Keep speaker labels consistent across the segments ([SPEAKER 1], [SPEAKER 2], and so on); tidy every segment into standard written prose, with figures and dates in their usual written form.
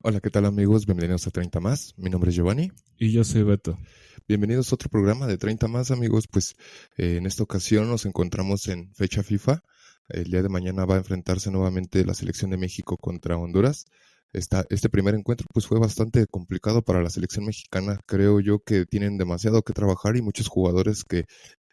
[SPEAKER 1] Hola, ¿qué tal amigos? Bienvenidos a 30 más. Mi nombre es Giovanni.
[SPEAKER 2] Y yo soy Beto.
[SPEAKER 1] Bienvenidos a otro programa de 30 más, amigos. En esta ocasión nos encontramos en fecha FIFA. El día de mañana va a enfrentarse nuevamente la selección de México contra Honduras. Este primer encuentro pues fue bastante complicado para la selección mexicana. Creo yo que tienen demasiado que trabajar y muchos jugadores que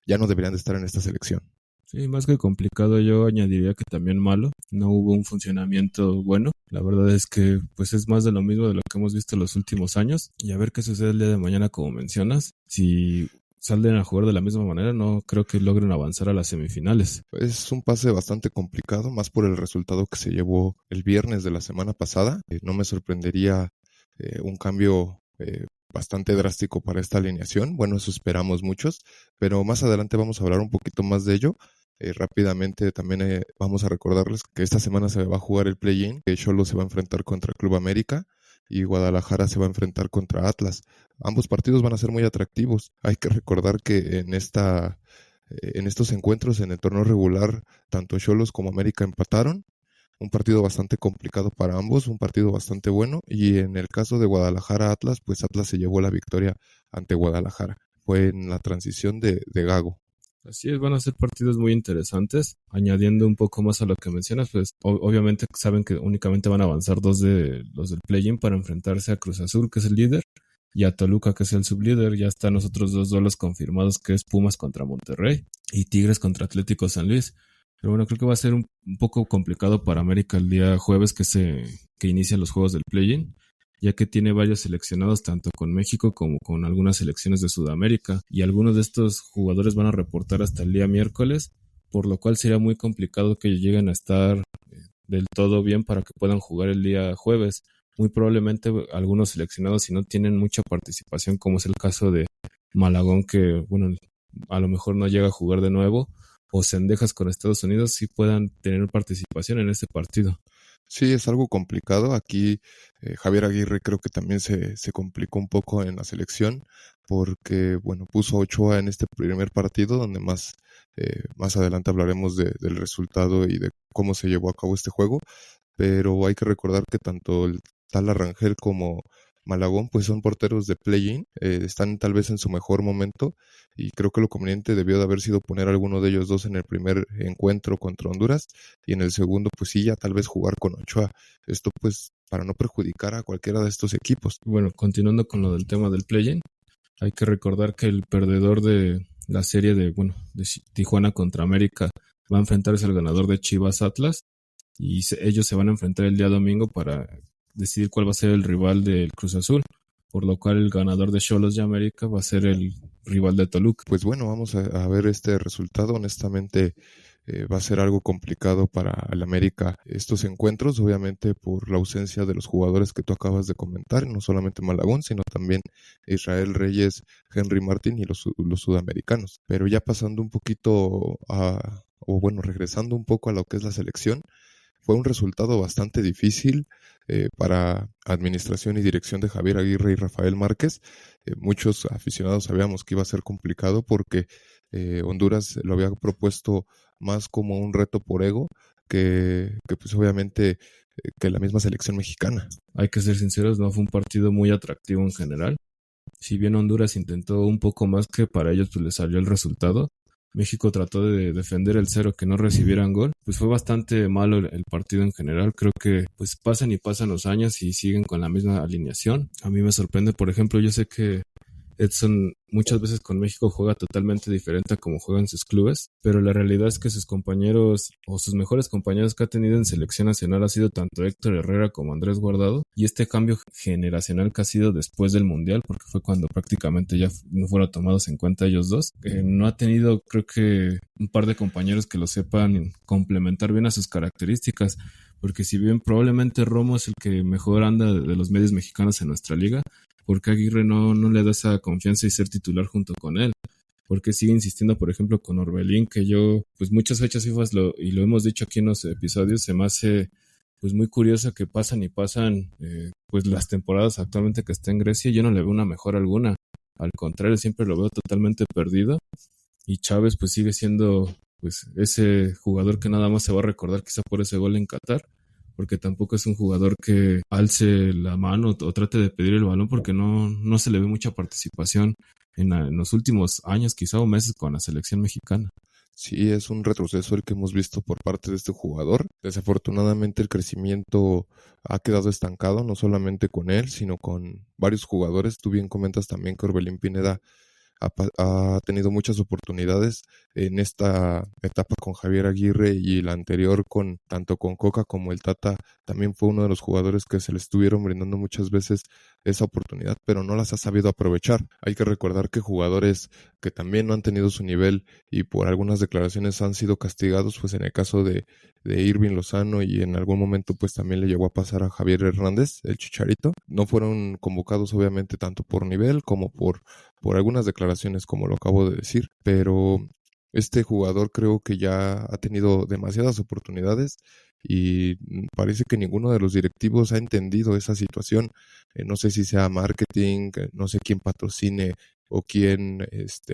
[SPEAKER 1] ya no deberían de estar en esta selección.
[SPEAKER 2] Sí, más que complicado, yo añadiría que también malo. No hubo un funcionamiento bueno. La verdad es que pues es más de lo mismo de lo que hemos visto en los últimos años. Y a ver qué sucede el día de mañana, como mencionas. Si salen a jugar de la misma manera, no creo que logren avanzar a las semifinales.
[SPEAKER 1] Es un pase bastante complicado, más por el resultado que se llevó el viernes de la semana pasada. No me sorprendería un cambio bastante drástico para esta alineación. Bueno, eso esperamos muchos, pero más adelante vamos a hablar un poquito más de ello. Rápidamente también vamos a recordarles que esta semana se va a jugar el play-in, que Xolos se va a enfrentar contra Club América y Guadalajara se va a enfrentar contra Atlas. Ambos partidos van a ser muy atractivos. Hay que recordar que en estos encuentros en el torneo regular, tanto Xolos como América empataron. Un partido bastante complicado para ambos, un partido bastante bueno. Y en el caso de Guadalajara-Atlas, pues Atlas se llevó la victoria ante Guadalajara. Fue en la transición de Gago.
[SPEAKER 2] Así es, van a ser partidos muy interesantes. Añadiendo un poco más a lo que mencionas, pues obviamente saben que únicamente van a avanzar dos de los del play-in para enfrentarse a Cruz Azul, que es el líder, y a Toluca, que es el sublíder. Ya están los otros dos duelos confirmados, que es Pumas contra Monterrey y Tigres contra Atlético San Luis. Pero bueno, creo que va a ser un poco complicado para América el día jueves que inician los juegos del play-in, ya que tiene varios seleccionados tanto con México como con algunas selecciones de Sudamérica, y algunos de estos jugadores van a reportar hasta el día miércoles, por lo cual sería muy complicado que lleguen a estar del todo bien para que puedan jugar el día jueves. Muy probablemente algunos seleccionados, si no tienen mucha participación, como es el caso de Malagón, que bueno, a lo mejor no llega a jugar de nuevo, o Cendejas con Estados Unidos, sí puedan tener participación en este partido.
[SPEAKER 1] Sí, es algo complicado. Aquí Javier Aguirre creo que también se complicó un poco en la selección porque, bueno, puso a Ochoa en este primer partido donde más adelante hablaremos del resultado y de cómo se llevó a cabo este juego, pero hay que recordar que tanto el Tala Rangel como Malagón pues son porteros de play-in, están tal vez en su mejor momento y creo que lo conveniente debió de haber sido poner a alguno de ellos dos en el primer encuentro contra Honduras y en el segundo pues sí ya tal vez jugar con Ochoa, esto pues para no perjudicar a cualquiera de estos equipos.
[SPEAKER 2] Bueno, continuando con lo del tema del play-in, hay que recordar que el perdedor de la serie de Tijuana contra América va a enfrentarse al ganador de Chivas Atlas, y ellos se van a enfrentar el día domingo para decidir cuál va a ser el rival del Cruz Azul, por lo cual el ganador de Xolos de América va a ser el rival de Toluca.
[SPEAKER 1] Pues bueno, vamos a ver este resultado. Honestamente, va a ser algo complicado para el América estos encuentros, obviamente por la ausencia de los jugadores que tú acabas de comentar, no solamente Malagón, sino también Israel Reyes, Henry Martín y los sudamericanos. Pero ya pasando un poquito regresando un poco a lo que es la selección, fue un resultado bastante difícil para administración y dirección de Javier Aguirre y Rafael Márquez. Muchos aficionados sabíamos que iba a ser complicado porque Honduras lo había propuesto más como un reto por ego que pues obviamente que la misma selección mexicana.
[SPEAKER 2] Hay que ser sinceros, no fue un partido muy atractivo en general. Si bien Honduras intentó un poco más, que para ellos pues les salió el resultado, México trató de defender el cero, que no recibieran gol. Pues fue bastante malo el partido en general. Creo que pues pasan y pasan los años y siguen con la misma alineación. A mí me sorprende, por ejemplo, yo sé que Edson muchas veces con México juega totalmente diferente a como juegan sus clubes, pero la realidad es que sus compañeros o sus mejores compañeros que ha tenido en selección nacional ha sido tanto Héctor Herrera como Andrés Guardado, y este cambio generacional que ha sido después del Mundial, porque fue cuando prácticamente ya no fueron tomados en cuenta ellos dos, no ha tenido, creo que, un par de compañeros que lo sepan complementar bien a sus características, porque si bien probablemente Romo es el que mejor anda de los medios mexicanos en nuestra liga, porque Aguirre no le da esa confianza y ser titular junto con él, porque sigue insistiendo, por ejemplo, con Orbelín, que yo, pues muchas fechas FIFA y lo hemos dicho aquí en los episodios, se me hace pues muy curioso que pasan y pasan pues las temporadas actualmente que está en Grecia, y yo no le veo una mejora alguna, al contrario, siempre lo veo totalmente perdido, y Chávez pues sigue siendo pues ese jugador que nada más se va a recordar quizá por ese gol en Qatar, porque tampoco es un jugador que alce la mano o trate de pedir el balón, porque no se le ve mucha participación en los últimos años, quizá o meses, con la selección mexicana.
[SPEAKER 1] Sí, es un retroceso el que hemos visto por parte de este jugador. Desafortunadamente el crecimiento ha quedado estancado, no solamente con él, sino con varios jugadores. Tú bien comentas también que Orbelín Pineda ha tenido muchas oportunidades en esta etapa con Javier Aguirre, y la anterior tanto con Coca como el Tata. También fue uno de los jugadores que se le estuvieron brindando muchas veces esa oportunidad, pero no las ha sabido aprovechar. Hay que recordar que jugadores que también no han tenido su nivel y por algunas declaraciones han sido castigados, pues en el caso de Irving Lozano, y en algún momento pues también le llegó a pasar a Javier Hernández, el Chicharito, no fueron convocados obviamente tanto por nivel como por algunas declaraciones, como lo acabo de decir, pero este jugador creo que ya ha tenido demasiadas oportunidades y parece que ninguno de los directivos ha entendido esa situación. No sé si sea marketing, no sé quién patrocine o quién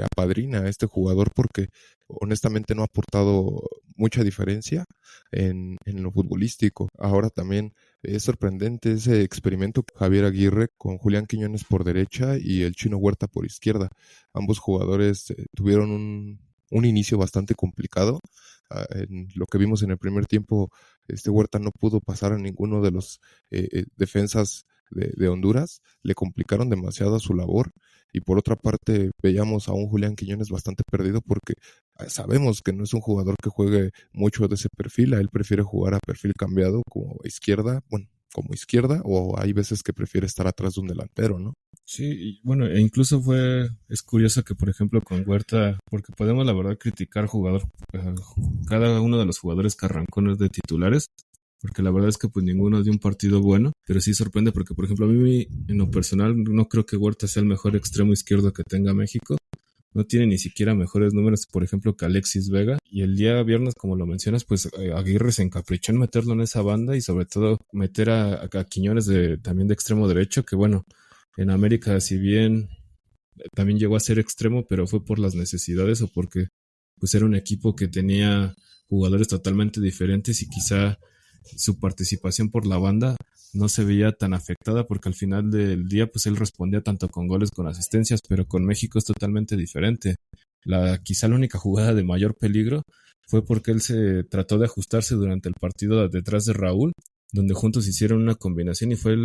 [SPEAKER 1] apadrina a este jugador, porque honestamente no ha aportado mucha diferencia en lo futbolístico. Ahora también es sorprendente ese experimento Javier Aguirre con Julián Quiñones por derecha y el Chino Huerta por izquierda. Ambos jugadores tuvieron un inicio bastante complicado. En lo que vimos en el primer tiempo, Huerta no pudo pasar a ninguno de los defensas de Honduras, le complicaron demasiado su labor, y por otra parte veíamos a un Julián Quiñones bastante perdido, porque sabemos que no es un jugador que juegue mucho de ese perfil. A él prefiere jugar a perfil cambiado como izquierda, o hay veces que prefiere estar atrás de un delantero, ¿no?
[SPEAKER 2] Sí, y bueno, es curioso que, por ejemplo, con Huerta, porque podemos la verdad criticar cada uno de los jugadores que arrancó de titulares, porque la verdad es que pues ninguno dio un partido bueno, pero sí sorprende porque, por ejemplo, a mí en lo personal no creo que Huerta sea el mejor extremo izquierdo que tenga México. No tiene ni siquiera mejores números, por ejemplo, que Alexis Vega. Y el día viernes, como lo mencionas, pues Aguirre se encaprichó en meterlo en esa banda y sobre todo meter a Quiñones también de extremo derecho, que bueno, en América, si bien también llegó a ser extremo, pero fue por las necesidades o porque pues era un equipo que tenía jugadores totalmente diferentes y quizá su participación por la banda no se veía tan afectada, porque al final del día pues él respondía tanto con goles, con asistencias, pero con México es totalmente diferente. Quizá la única jugada de mayor peligro fue porque él se trató de ajustarse durante el partido detrás de Raúl, donde juntos hicieron una combinación y fue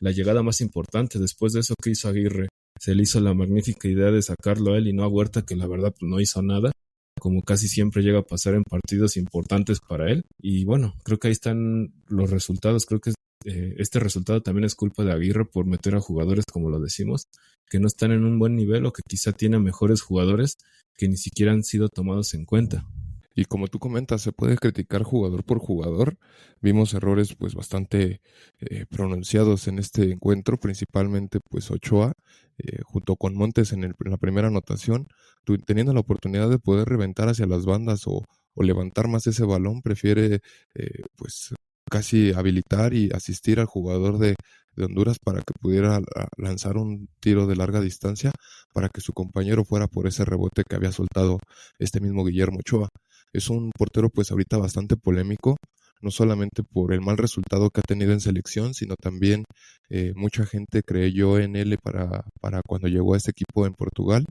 [SPEAKER 2] la llegada más importante. Después de eso, ¿qué hizo Aguirre? Se le hizo la magnífica idea de sacarlo a él y no a Huerta, que la verdad pues no hizo nada, como casi siempre llega a pasar en partidos importantes para él. Y bueno, creo que ahí están los resultados. Creo que este resultado también es culpa de Aguirre por meter a jugadores, como lo decimos, que no están en un buen nivel o que quizá tienen mejores jugadores que ni siquiera han sido tomados en cuenta.
[SPEAKER 1] Y como tú comentas, se puede criticar jugador por jugador. Vimos errores pues bastante pronunciados en este encuentro, principalmente pues Ochoa, junto con Montes en la primera anotación, teniendo la oportunidad de poder reventar hacia las bandas o levantar más ese balón, prefiere pues casi habilitar y asistir al jugador de Honduras para que pudiera lanzar un tiro de larga distancia, para que su compañero fuera por ese rebote que había soltado este mismo Guillermo Ochoa. Es un portero pues ahorita bastante polémico, no solamente por el mal resultado que ha tenido en selección, sino también mucha gente creyó en él para cuando llegó a este equipo en Portugal,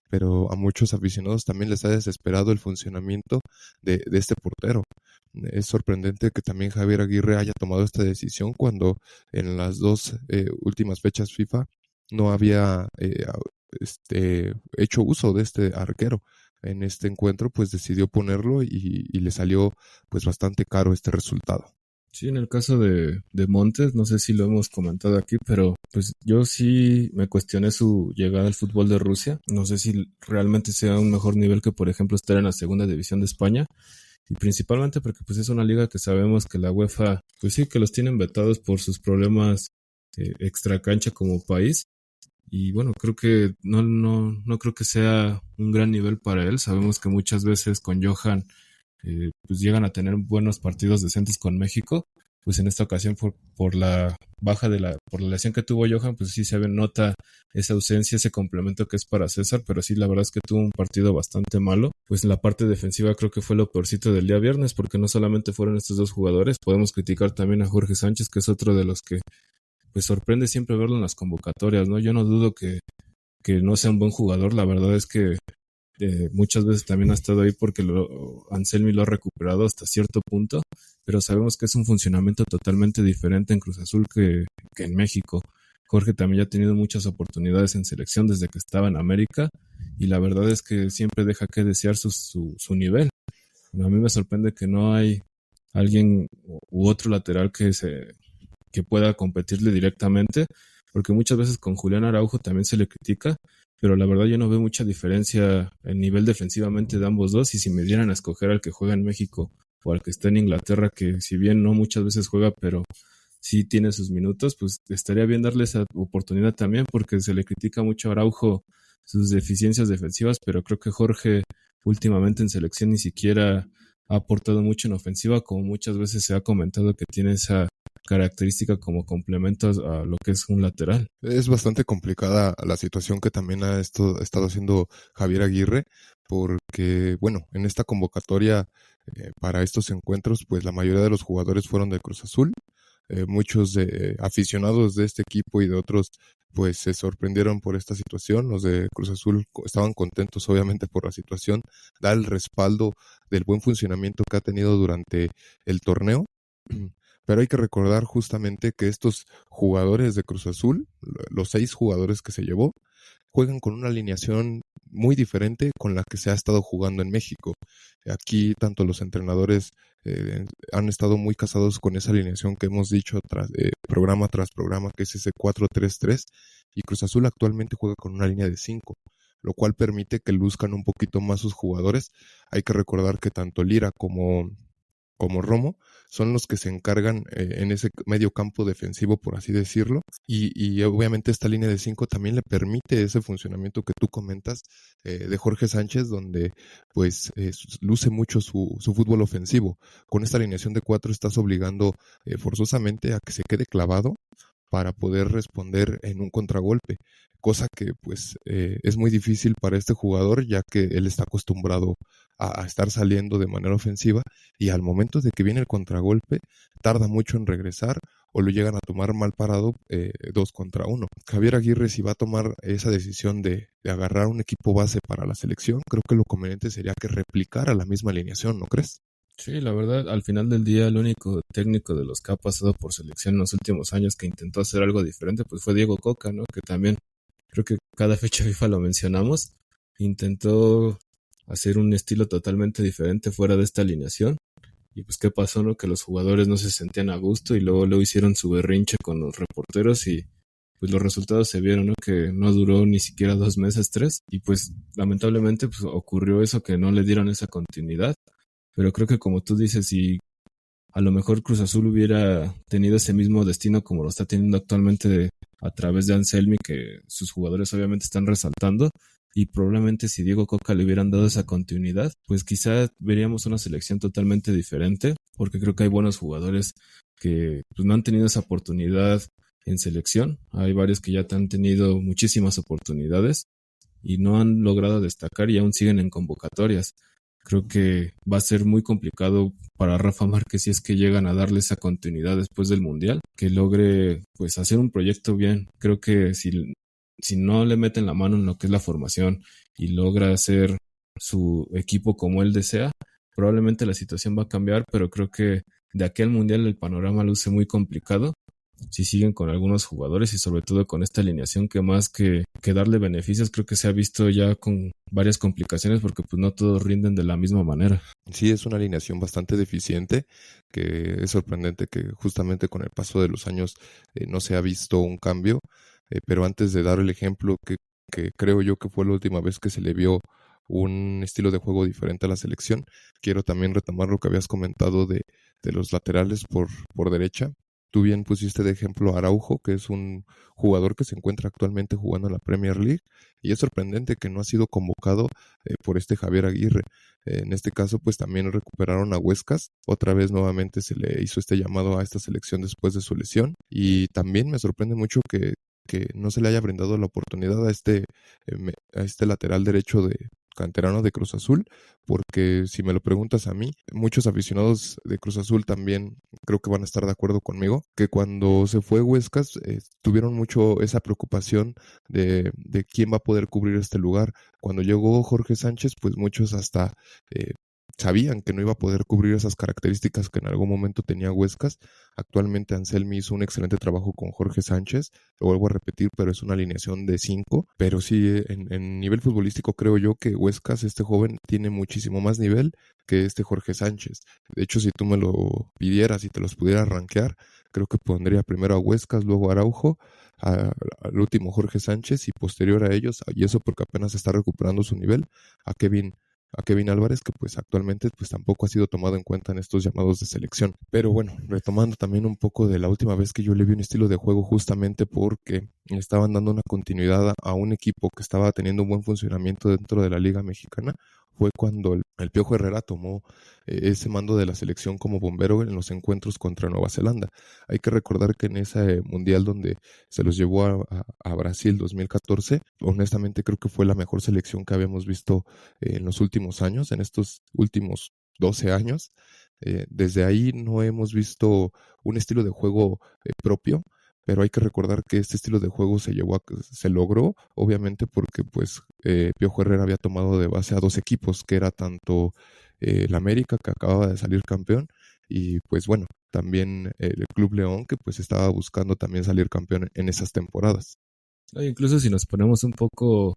[SPEAKER 1] pero a muchos aficionados también les ha desesperado el funcionamiento de este portero. Es sorprendente que también Javier Aguirre haya tomado esta decisión cuando en las dos últimas fechas FIFA no había hecho uso de este arquero. En este encuentro pues decidió ponerlo y le salió pues bastante caro este resultado.
[SPEAKER 2] Sí, en el caso de Montes, no sé si lo hemos comentado aquí, pero pues yo sí me cuestioné su llegada al fútbol de Rusia. No sé si realmente sea un mejor nivel que, por ejemplo, estar en la segunda división de España. Y principalmente porque pues es una liga que sabemos que la UEFA, pues sí, que los tienen vetados por sus problemas extracancha como país. Y bueno, creo que no creo que sea un gran nivel para él. Sabemos que muchas veces con Johan pues llegan a tener buenos partidos decentes con México, pues en esta ocasión por la baja por la lesión que tuvo Johan, pues sí se nota esa ausencia, ese complemento que es para César, pero sí la verdad es que tuvo un partido bastante malo. Pues en la parte defensiva creo que fue lo peorcito del día viernes, porque no solamente fueron estos dos jugadores, podemos criticar también a Jorge Sánchez, que es otro de los que pues sorprende siempre verlo en las convocatorias, ¿no? Yo no dudo que no sea un buen jugador, la verdad es que muchas veces también ha estado ahí porque Anselmi lo ha recuperado hasta cierto punto, pero sabemos que es un funcionamiento totalmente diferente en Cruz Azul que en México. Jorge también ya ha tenido muchas oportunidades en selección desde que estaba en América y la verdad es que siempre deja que desear su nivel. A mí me sorprende que no hay alguien u otro lateral que pueda competirle directamente, porque muchas veces con Julián Araujo también se le critica, pero la verdad yo no veo mucha diferencia en nivel defensivamente de ambos dos, y si me dieran a escoger al que juega en México o al que está en Inglaterra, que si bien no muchas veces juega, pero sí tiene sus minutos, pues estaría bien darle esa oportunidad también, porque se le critica mucho a Araujo sus deficiencias defensivas, pero creo que Jorge últimamente en selección ni siquiera ha aportado mucho en ofensiva, como muchas veces se ha comentado que tiene esa característica como complemento a lo que es un lateral.
[SPEAKER 1] Es bastante complicada la situación que también ha estado haciendo Javier Aguirre, porque, bueno, en esta convocatoria para estos encuentros, pues la mayoría de los jugadores fueron de Cruz Azul. Muchos aficionados de este equipo y de otros, pues se sorprendieron por esta situación. Los de Cruz Azul estaban contentos, obviamente, por la situación, da el respaldo del buen funcionamiento que ha tenido durante el torneo. Pero hay que recordar justamente que estos jugadores de Cruz Azul, los 6 jugadores que se llevó, juegan con una alineación muy diferente con la que se ha estado jugando en México. Aquí tanto los entrenadores han estado muy casados con esa alineación que hemos dicho programa tras programa, que es ese 4-3-3, y Cruz Azul actualmente juega con una línea de 5, lo cual permite que luzcan un poquito más sus jugadores. Hay que recordar que tanto Lira como Romo son los que se encargan en ese medio campo defensivo, por así decirlo, y obviamente esta línea de 5 también le permite ese funcionamiento que tú comentas de Jorge Sánchez, donde pues luce mucho su fútbol ofensivo. Con esta alineación de 4 estás obligando forzosamente a que se quede clavado para poder responder en un contragolpe, cosa que pues es muy difícil para este jugador, ya que él está acostumbrado a estar saliendo de manera ofensiva, y al momento de que viene el contragolpe tarda mucho en regresar o lo llegan a tomar mal parado 2 contra 1. Javier Aguirre, si va a tomar esa decisión de agarrar un equipo base para la selección, creo que lo conveniente sería que replicara la misma alineación, ¿no crees?
[SPEAKER 2] Sí, la verdad, al final del día, el único técnico de los que ha pasado por selección en los últimos años que intentó hacer algo diferente, pues fue Diego Coca, ¿no? Que también, creo que cada fecha FIFA lo mencionamos, intentó hacer un estilo totalmente diferente fuera de esta alineación. Y pues qué pasó, ¿no? Que los jugadores no se sentían a gusto y luego hicieron su berrinche con los reporteros y pues los resultados se vieron, ¿no? Que no duró ni siquiera 2 meses, 3, y pues lamentablemente pues ocurrió eso, que no le dieron esa continuidad. Pero creo que como tú dices, si a lo mejor Cruz Azul hubiera tenido ese mismo destino como lo está teniendo actualmente a través de Anselmi, que sus jugadores obviamente están resaltando, y probablemente si Diego Coca le hubieran dado esa continuidad, pues quizá veríamos una selección totalmente diferente, porque creo que hay buenos jugadores que pues, no han tenido esa oportunidad en selección. Hay varios que ya han tenido muchísimas oportunidades y no han logrado destacar y aún siguen en convocatorias. Creo que va a ser muy complicado para Rafa Márquez, si es que llegan a darle esa continuidad después del Mundial, que logre pues hacer un proyecto bien. Creo que si no le meten la mano en lo que es la formación y logra hacer su equipo como él desea, probablemente la situación va a cambiar, pero creo que de aquí al Mundial el panorama luce muy complicado si siguen con algunos jugadores y sobre todo con esta alineación que más que darle beneficios, creo que se ha visto ya con varias complicaciones, porque pues no todos rinden de la misma manera.
[SPEAKER 1] Sí, es una alineación bastante deficiente, que es sorprendente que justamente con el paso de los años no se ha visto un cambio, pero antes de dar el ejemplo que creo yo que fue la última vez que se le vio un estilo de juego diferente a la selección, quiero también retomar lo que habías comentado de los laterales por derecha. Tú bien pusiste de ejemplo a Araujo, que es un jugador que se encuentra actualmente jugando en la Premier League, y es sorprendente que no ha sido convocado por este Javier Aguirre. En este caso, pues también recuperaron a Huescas. Otra vez nuevamente se le hizo este llamado a esta selección después de su lesión. Y también me sorprende mucho que no se le haya brindado la oportunidad a este lateral derecho de canterano de Cruz Azul, porque si me lo preguntas a mí, muchos aficionados de Cruz Azul también creo que van a estar de acuerdo conmigo, que cuando se fue Huescas tuvieron mucho esa preocupación de quién va a poder cubrir este lugar. Cuando llegó Jorge Sánchez, pues muchos hasta sabían que no iba a poder cubrir esas características que en algún momento tenía Huescas. Actualmente Anselmi hizo un excelente trabajo con Jorge Sánchez, lo vuelvo a repetir, pero es una alineación de 5. Pero sí, en nivel futbolístico creo yo que Huescas, este joven, tiene muchísimo más nivel que este Jorge Sánchez. De hecho, si tú me lo pidieras y te los pudieras rankear, creo que pondría primero a Huescas, luego a Araujo, al último Jorge Sánchez y posterior a ellos, y eso porque apenas está recuperando su nivel, a Kevin Álvarez, que pues actualmente pues tampoco ha sido tomado en cuenta en estos llamados de selección. Pero bueno, retomando también un poco de la última vez que yo le vi un estilo de juego, justamente porque le estaban dando una continuidad a un equipo que estaba teniendo un buen funcionamiento dentro de la Liga Mexicana, fue cuando el Piojo Herrera tomó ese mando de la selección como bombero en los encuentros contra Nueva Zelanda. Hay que recordar que en ese mundial donde se los llevó a Brasil 2014, honestamente creo que fue la mejor selección que habíamos visto en los últimos años, en estos últimos 12 años. Desde ahí no hemos visto un estilo de juego propio, pero hay que recordar que este estilo de juego se logró, obviamente porque pues Piojo Herrera había tomado de base a dos equipos, que era tanto el América, que acababa de salir campeón, y pues bueno, también el Club León, que pues estaba buscando también salir campeón en esas temporadas.
[SPEAKER 2] Incluso si nos ponemos un poco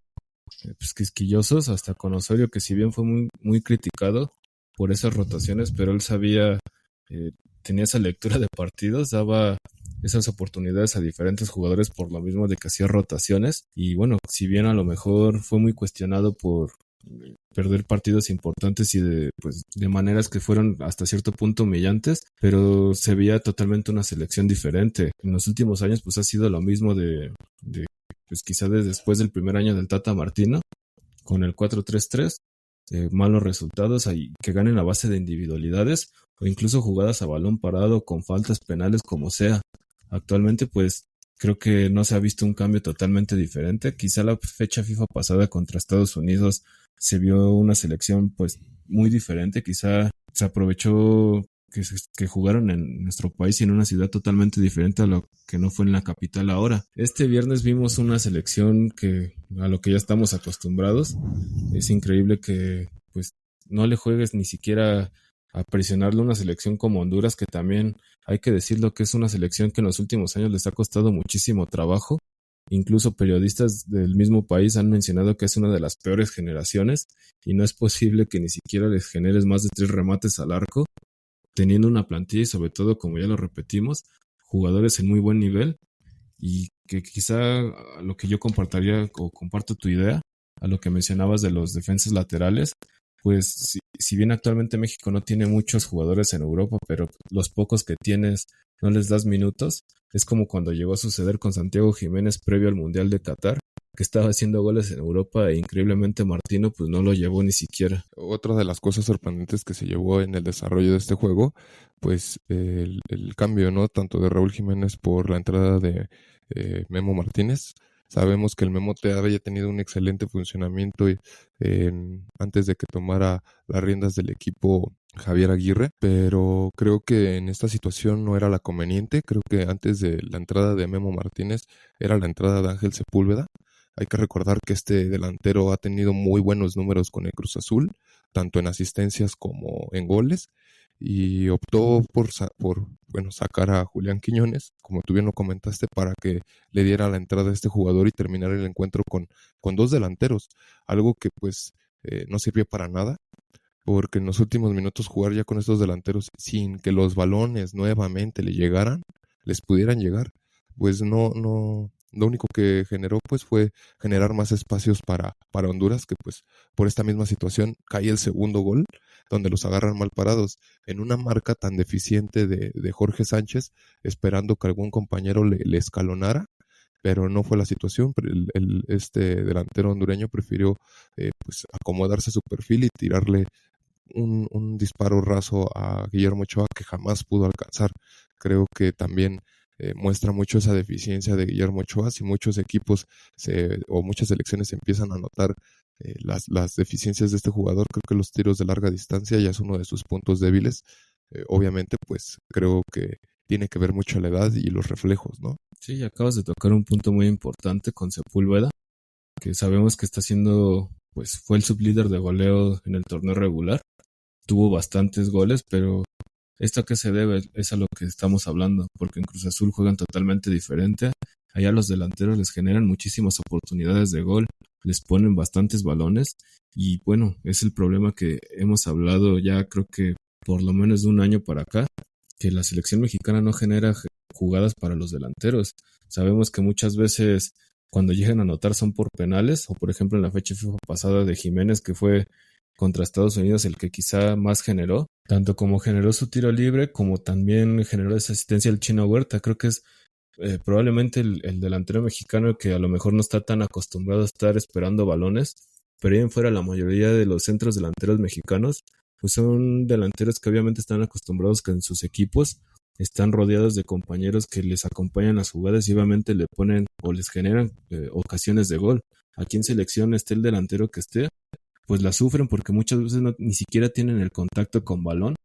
[SPEAKER 2] pues, quisquillosos, hasta con Osorio, que si bien fue muy, muy criticado por esas rotaciones, pero él sabía, tenía esa lectura de partidos, daba esas oportunidades a diferentes jugadores por lo mismo de que hacía rotaciones. Y bueno, si bien a lo mejor fue muy cuestionado por perder partidos importantes y de maneras que fueron hasta cierto punto humillantes, pero se veía totalmente una selección diferente. En los últimos años pues ha sido lo mismo pues quizá desde después del primer año del Tata Martino, con el 4-3-3, malos resultados, que ganen a base de individualidades o incluso jugadas a balón parado con faltas penales como sea. Actualmente pues creo que no se ha visto un cambio totalmente diferente. Quizá la fecha FIFA pasada contra Estados Unidos se vio una selección pues muy diferente, quizá se aprovechó que jugaron en nuestro país y en una ciudad totalmente diferente a lo que no fue en la capital ahora. Este viernes vimos una selección que a lo que ya estamos acostumbrados. Es increíble que pues no le juegues ni siquiera a presionarle a una selección como Honduras, que también hay que decirlo que es una selección que en los últimos años les ha costado muchísimo trabajo. Incluso periodistas del mismo país han mencionado que es una de las peores generaciones y no es posible que ni siquiera les generes más de 3 remates al arco, teniendo una plantilla y sobre todo, como ya lo repetimos, jugadores en muy buen nivel, y que quizá a lo que yo compartiría o comparto tu idea, a lo que mencionabas de los defensas laterales, pues si bien actualmente México no tiene muchos jugadores en Europa, pero los pocos que tienes no les das minutos, es como cuando llegó a suceder con Santiago Jiménez previo al Mundial de Qatar, que estaba haciendo goles en Europa e increíblemente Martino pues no lo llevó ni siquiera.
[SPEAKER 1] Otra de las cosas sorprendentes que se llevó en el desarrollo de este juego, pues el cambio, ¿no? Tanto de Raúl Jiménez por la entrada de Memo Martínez. Sabemos que el Memo te había tenido un excelente funcionamiento antes de que tomara las riendas del equipo Javier Aguirre, pero creo que en esta situación no era la conveniente. Creo que antes de la entrada de Memo Martínez era la entrada de Ángel Sepúlveda. Hay que recordar que este delantero ha tenido muy buenos números con el Cruz Azul, tanto en asistencias como en goles, y optó por sacar a Julián Quiñones, como tú bien lo comentaste, para que le diera la entrada a este jugador y terminar el encuentro con dos delanteros, algo que pues no sirvió para nada, porque en los últimos minutos jugar ya con estos delanteros sin que los balones nuevamente les pudieran llegar, pues no, lo único que generó pues fue generar más espacios para Honduras, que pues por esta misma situación cae el segundo gol donde los agarran mal parados, en una marca tan deficiente de Jorge Sánchez, esperando que algún compañero le escalonara, pero no fue la situación. Este delantero hondureño prefirió pues acomodarse a su perfil y tirarle un disparo raso a Guillermo Ochoa que jamás pudo alcanzar. Creo que también muestra mucho esa deficiencia de Guillermo Ochoa. Si muchos equipos o muchas selecciones empiezan a notar las deficiencias de este jugador, creo que los tiros de larga distancia ya es uno de sus puntos débiles. Obviamente, pues creo que tiene que ver mucho la edad y los reflejos, ¿no?
[SPEAKER 2] Sí, acabas de tocar un punto muy importante con Sepúlveda, que sabemos que está siendo, pues fue el sublíder de goleo en el torneo regular. Tuvo bastantes goles, pero ¿esto a qué se debe? Es a lo que estamos hablando, porque en Cruz Azul juegan totalmente diferente. Allá los delanteros les generan muchísimas oportunidades de gol, les ponen bastantes balones y bueno, es el problema que hemos hablado ya creo que por lo menos de un año para acá, que la selección mexicana no genera jugadas para los delanteros. Sabemos que muchas veces cuando llegan a anotar son por penales, o por ejemplo en la fecha FIFA pasada de Jiménez, que fue contra Estados Unidos el que quizá más generó, tanto como generó su tiro libre, como también generó esa asistencia el Chino Huerta. Creo que es probablemente el delantero mexicano que a lo mejor no está tan acostumbrado a estar esperando balones, pero ahí en fuera la mayoría de los centros delanteros mexicanos pues son delanteros que obviamente están acostumbrados que en sus equipos están rodeados de compañeros que les acompañan las jugadas y obviamente le ponen o les generan ocasiones de gol. Aquí en selección esté el delantero que esté, pues la sufren porque muchas veces ni siquiera tienen el contacto con balón,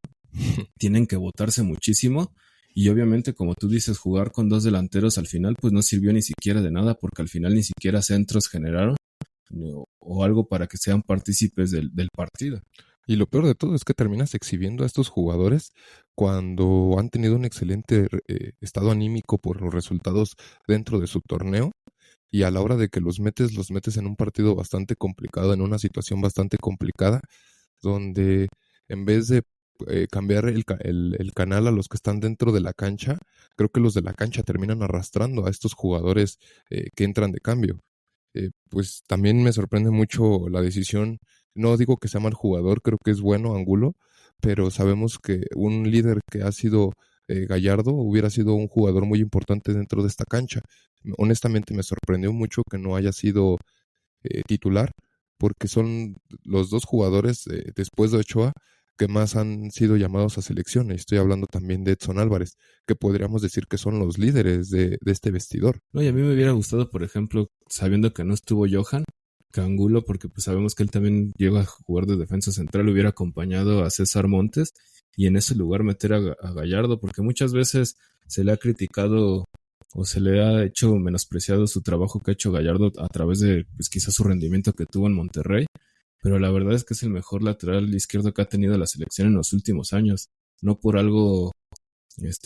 [SPEAKER 2] tienen que botarse muchísimo y obviamente como tú dices, jugar con dos delanteros al final pues no sirvió ni siquiera de nada porque al final ni siquiera centros generaron o algo para que sean partícipes del partido.
[SPEAKER 1] Y lo peor de todo es que terminas exhibiendo a estos jugadores cuando han tenido un excelente estado anímico por los resultados dentro de su torneo y a la hora de que los metes en un partido bastante complicado, en una situación bastante complicada, donde en vez de cambiar el canal a los que están dentro de la cancha, creo que los de la cancha terminan arrastrando a estos jugadores que entran de cambio. Pues también me sorprende mucho la decisión. No digo que sea mal jugador, creo que es bueno Angulo, pero sabemos que un líder que ha sido Gallardo hubiera sido un jugador muy importante dentro de esta cancha. Honestamente me sorprendió mucho que no haya sido titular, porque son los dos jugadores después de Ochoa que más han sido llamados a selección. Y estoy hablando también de Edson Álvarez, que podríamos decir que son los líderes de este vestidor.
[SPEAKER 2] No, y a mí me hubiera gustado, por ejemplo, sabiendo que no estuvo Johan, que Angulo, porque pues sabemos que él también llega a jugar de defensa central, hubiera acompañado a César Montes y en ese lugar meter a Gallardo, porque muchas veces se le ha criticado o se le ha hecho menospreciado su trabajo que ha hecho Gallardo a través de pues quizás su rendimiento que tuvo en Monterrey, pero la verdad es que es el mejor lateral izquierdo que ha tenido la selección en los últimos años. No por algo,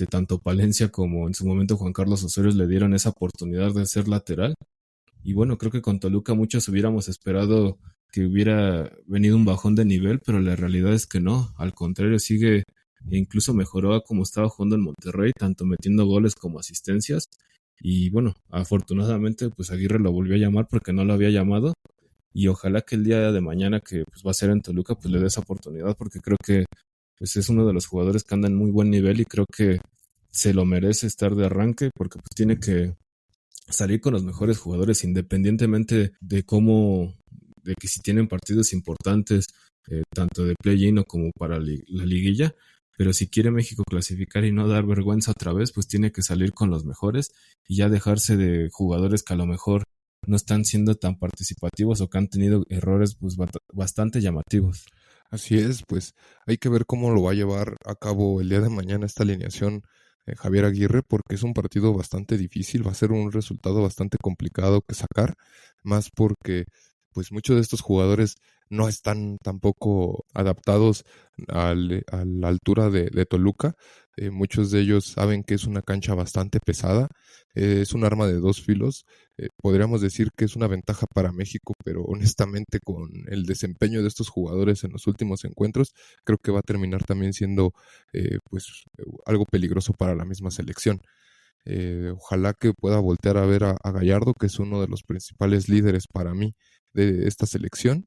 [SPEAKER 2] tanto Palencia como en su momento Juan Carlos Osorio le dieron esa oportunidad de ser lateral. Y bueno, creo que con Toluca muchos hubiéramos esperado que hubiera venido un bajón de nivel, pero la realidad es que no. Al contrario, sigue e incluso mejoró a como estaba jugando en Monterrey, tanto metiendo goles como asistencias. Y bueno, afortunadamente pues Aguirre lo volvió a llamar porque no lo había llamado. Y ojalá que el día de mañana que pues va a ser en Toluca pues le dé esa oportunidad porque creo que pues es uno de los jugadores que anda en muy buen nivel y creo que se lo merece estar de arranque porque pues tiene que salir con los mejores jugadores independientemente de cómo, de que si tienen partidos importantes tanto de play-in o como para la liguilla, pero si quiere México clasificar y no dar vergüenza otra vez, pues tiene que salir con los mejores y ya dejarse de jugadores que a lo mejor no están siendo tan participativos o que han tenido errores pues bastante llamativos.
[SPEAKER 1] Así es, pues hay que ver cómo lo va a llevar a cabo el día de mañana esta alineación Javier Aguirre, porque es un partido bastante difícil, va a ser un resultado bastante complicado que sacar, más porque pues muchos de estos jugadores no están tampoco adaptados a la altura de Toluca. Muchos de ellos saben que es una cancha bastante pesada, es un arma de dos filos. Podríamos decir que es una ventaja para México, pero honestamente con el desempeño de estos jugadores en los últimos encuentros, creo que va a terminar también siendo pues algo peligroso para la misma selección. Ojalá que pueda voltear a ver a Gallardo, que es uno de los principales líderes para mí de esta selección,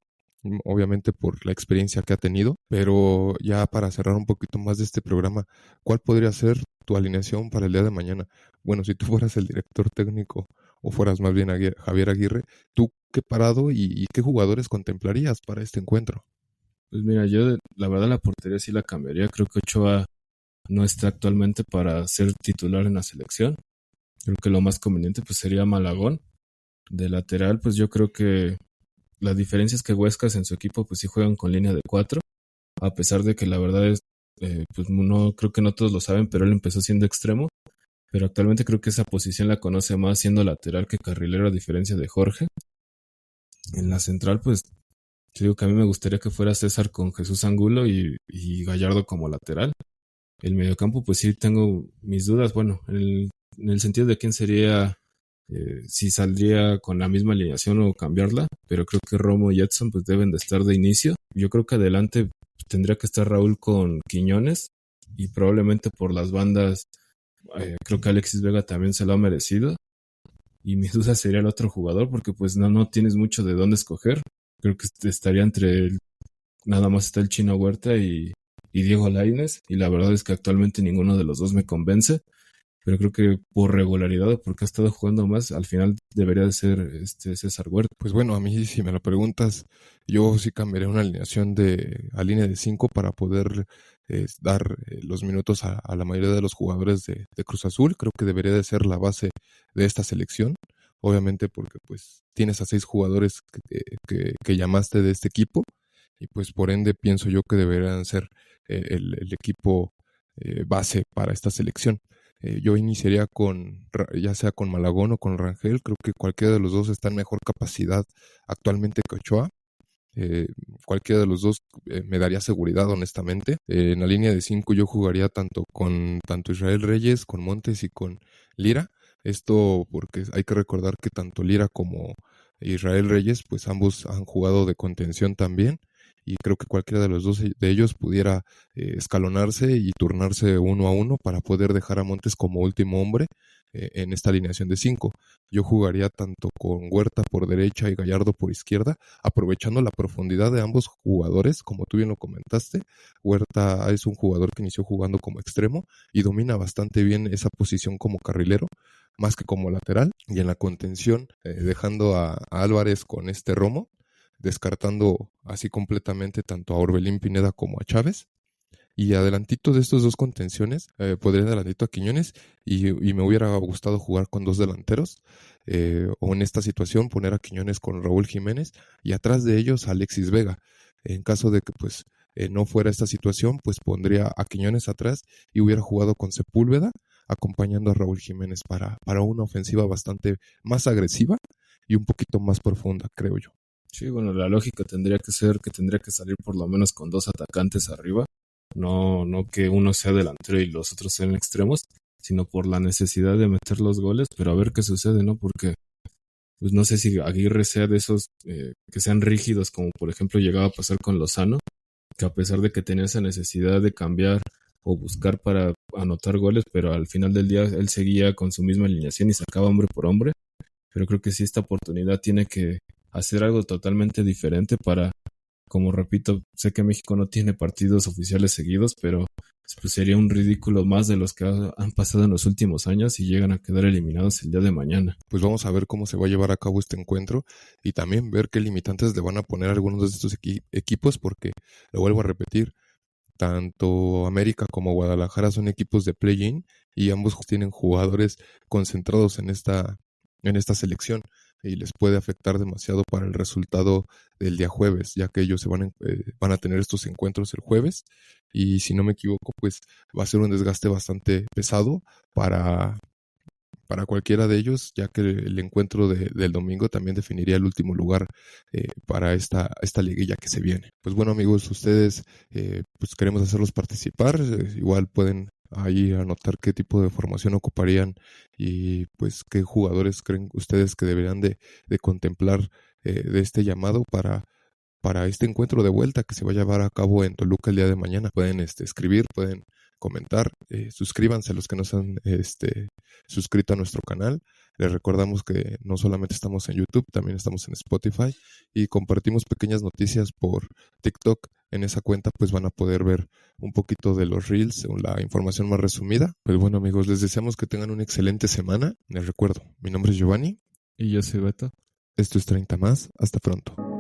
[SPEAKER 1] obviamente por la experiencia que ha tenido, pero ya para cerrar un poquito más de este programa, ¿cuál podría ser tu alineación para el día de mañana? Bueno, si tú fueras el director técnico o fueras más bien Javier Aguirre, ¿tú qué parado y qué jugadores contemplarías para este encuentro?
[SPEAKER 2] Pues mira, yo la verdad la portería sí la cambiaría. Creo que Ochoa no está actualmente para ser titular en la selección. Creo que lo más conveniente pues sería Malagón. De lateral, pues yo creo que la diferencia es que Huescas en su equipo pues sí juegan con línea de 4, a pesar de que la verdad es, pues no creo que no todos lo saben, pero él empezó siendo extremo, pero actualmente creo que esa posición la conoce más siendo lateral que carrilero a diferencia de Jorge. En la central pues te digo que a mí me gustaría que fuera César con Jesús Angulo y Gallardo como lateral. El mediocampo pues sí tengo mis dudas, bueno, en el sentido de quién sería, si saldría con la misma alineación o cambiarla, pero creo que Romo y Edson pues deben de estar de inicio. Yo creo que adelante tendría que estar Raúl con Quiñones y probablemente por las bandas, creo que Alexis Vega también se lo ha merecido. Y mi duda sería el otro jugador porque pues no tienes mucho de dónde escoger. Creo que estaría nada más está el Chino Huerta y Diego Lainez, y la verdad es que actualmente ninguno de los dos me convence, pero creo que por regularidad o porque ha estado jugando más, al final debería de ser César Huerta.
[SPEAKER 1] Pues bueno, a mí si me lo preguntas, yo sí cambiaría una alineación a línea de 5 para poder dar los minutos a la mayoría de los jugadores de Cruz Azul. Creo que debería de ser la base de esta selección, obviamente porque pues tienes a 6 jugadores que llamaste de este equipo y pues por ende pienso yo que deberían ser el equipo base para esta selección. Yo iniciaría ya sea con Malagón o con Rangel. Creo que cualquiera de los dos está en mejor capacidad actualmente que Ochoa. Eh, Cualquiera de los dos me daría seguridad, honestamente. En la línea de 5 yo jugaría tanto Israel Reyes, con Montes y con Lira. Esto porque hay que recordar que tanto Lira como Israel Reyes, pues ambos han jugado de contención también. Y creo que cualquiera de los dos de ellos pudiera escalonarse y turnarse uno a uno para poder dejar a Montes como último hombre en esta alineación de 5. Yo jugaría tanto con Huerta por derecha y Gallardo por izquierda, aprovechando la profundidad de ambos jugadores, como tú bien lo comentaste. Huerta es un jugador que inició jugando como extremo y domina bastante bien esa posición como carrilero, más que como lateral. Y en la contención, dejando a Álvarez con Romo, descartando así completamente tanto a Orbelín Pineda como a Chávez. Y adelantito de estos dos contenciones, podría adelantito a Quiñones y me hubiera gustado jugar con dos delanteros. O en esta situación poner a Quiñones con Raúl Jiménez y atrás de ellos a Alexis Vega. En caso de que pues no fuera esta situación, pues pondría a Quiñones atrás y hubiera jugado con Sepúlveda acompañando a Raúl Jiménez para una ofensiva bastante más agresiva y un poquito más profunda, creo yo.
[SPEAKER 2] Sí, bueno, la lógica tendría que ser que tendría que salir por lo menos con dos atacantes arriba, no que uno sea delantero y los otros sean extremos, sino por la necesidad de meter los goles, pero a ver qué sucede, ¿no? Porque pues no sé si Aguirre sea de esos que sean rígidos, como por ejemplo llegaba a pasar con Lozano, que a pesar de que tenía esa necesidad de cambiar o buscar para anotar goles, pero al final del día él seguía con su misma alineación y sacaba hombre por hombre. Pero creo que sí esta oportunidad tiene que hacer algo totalmente diferente para, como repito, sé que México no tiene partidos oficiales seguidos, pero pues sería un ridículo más de los que han pasado en los últimos años y llegan a quedar eliminados el día de mañana.
[SPEAKER 1] Pues vamos a ver cómo se va a llevar a cabo este encuentro y también ver qué limitantes le van a poner a algunos de estos equipos, porque, lo vuelvo a repetir, tanto América como Guadalajara son equipos de play-in y ambos tienen jugadores concentrados en esta selección y les puede afectar demasiado para el resultado del día jueves, ya que ellos van a tener estos encuentros el jueves y si no me equivoco, pues va a ser un desgaste bastante pesado para, para cualquiera de ellos, ya que el encuentro del domingo también definiría el último lugar para esta liguilla que se viene. Pues bueno amigos, ustedes pues queremos hacerlos participar, igual pueden ahí anotar qué tipo de formación ocuparían y pues qué jugadores creen ustedes que deberían de contemplar de este llamado para este encuentro de vuelta que se va a llevar a cabo en Toluca el día de mañana. Pueden escribir, pueden comentar. Suscríbanse a los que no se han suscrito a nuestro canal. Les recordamos que no solamente estamos en YouTube, también estamos en Spotify y compartimos pequeñas noticias por TikTok. En esa cuenta pues van a poder ver un poquito de los Reels, la información más resumida. Pues bueno amigos, les deseamos que tengan una excelente semana. Les recuerdo, mi nombre es Giovanni.
[SPEAKER 2] Y yo soy Beto.
[SPEAKER 1] Esto es 30 más. Hasta pronto.